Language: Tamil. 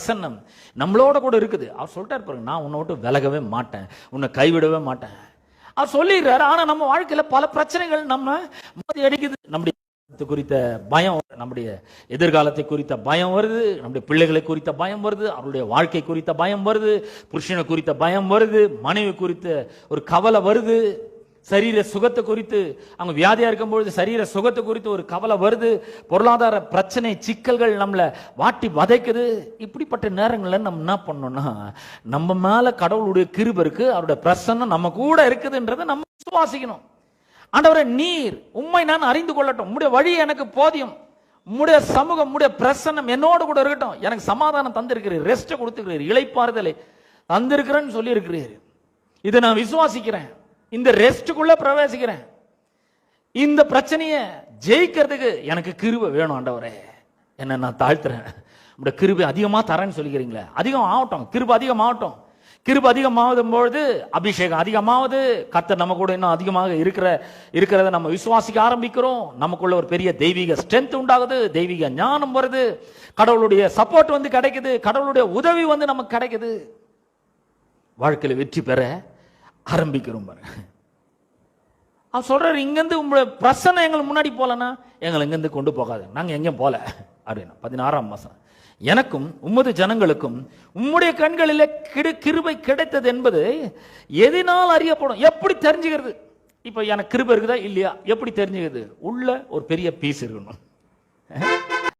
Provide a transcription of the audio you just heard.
பிரசன்னம் நம்மளோட கூட இருக்குது. அவர் சொல்லிட்டார் பாருங்க, நான் உன்னை விட்டு விலகவே மாட்டேன், உன்னை கைவிடவே மாட்டேன். அவர் சொல்லிடுறாரு. ஆனா நம்ம வாழ்க்கையில பல பிரச்சனைகள் நம்ம மோதி அடிக்குது. நம்முடைய குறித்த பயம், நம்முடைய எதிர்காலத்தை குறித்த பயம் வருது, நம்முடைய பிள்ளைகளை குறித்த பயம் வருது, அவருடைய வாழ்க்கை குறித்த பயம் வருது, புருஷனை குறித்த பயம் வருது, மனைவி குறித்த ஒரு கவலை வருது, சரீர சுகத்தை குறித்து, அவங்க வியாதியா இருக்கும்பொழுது சரீர சுகத்தை குறித்து ஒரு கவலை வருது, பொருளாதார பிரச்சனை சிக்கல்கள் நம்மளை வாட்டி வதைக்குது. இப்படிப்பட்ட நேரங்களில் நம்ம என்ன பண்ணோம்னா, நம்ம மேல கடவுளுடைய கிருபை இருக்கு, அவருடைய பிரசன்னம் நம்ம கூட இருக்குதுன்றதை நம்ம விசுவாசிக்கணும். ஆண்டவரே, நீர் உம்மை நான் அறிந்து கொள்ளட்டும், உம்முடைய வழி எனக்கு போதியும், உம்முடைய சமூகம், உம்முடைய பிரசன்னம் என்னோடு கூட இருக்கட்டும். எனக்கு சமாதானம் தந்திருக்கிறீர், ரெஸ்ட் கொடுத்துக்கிறீர், இளைப்பாறுதலை தந்திருக்கிறேன்னு சொல்லி இருக்கிறீர். இதை நான் விசுவாசிக்கிறேன், இந்த ரெஸ்டுக்குள்ள பிரவேசிக்கிறேன். இந்த பிரச்சனையை ஜெயிக்கிறதுக்கு எனக்கு கிருபை வேணும் ஆண்டவரே, என்ன நான் தாழ்த்துறேன். உங்களுடைய கிருபை அதிகமா தரேன்னு சொல்லிக்கிறீங்களே, அதிகம் ஆகட்டும், கிருபை அதிகமாகட்டும். கிருபை அதிகமாகும் பொழுது அபிஷேகம் அதிகமாவது, கர்த்தர் நம்ம கூட இன்னும் அதிகமாக இருக்கிறத நம்ம விசுவாசிக்க ஆரம்பிக்கிறோம். நமக்குள்ள ஒரு பெரிய தெய்வீக ஸ்ட்ரென்த் உண்டாகுது, தெய்வீக ஞானம் வருது, கடவுளுடைய சப்போர்ட் வந்து கிடைக்குது, கடவுளுடைய உதவி வந்து நமக்கு கிடைக்குது. வாழ்க்கையில் வெற்றி பெற ஆரம்பிக்கிறோம் பாருங்க. அவர் சொல்றாரு, இங்கிருந்து உங்களுடைய பிரசன்னம் எங்களுக்கு முன்னாடி போலன்னா எங்களை இங்கிருந்து கொண்டு போகாது, நாங்க எங்கேயும் போல அப்படின்னா. 16ஆம் வசனம், எனக்கும் உமது ஜனங்களுக்கும் உம்முடைய கண்களிலே கிருபை கிடைத்தது என்பது எதனால் அறியப்படும்? எப்படி தெரிஞ்சுக்கிறது? இப்ப எனக்கு கிருபை இருக்குதா இல்லையா எப்படி தெரிஞ்சுக்கிறது? உள்ள ஒரு பெரிய பீஸ் இருக்கணும்.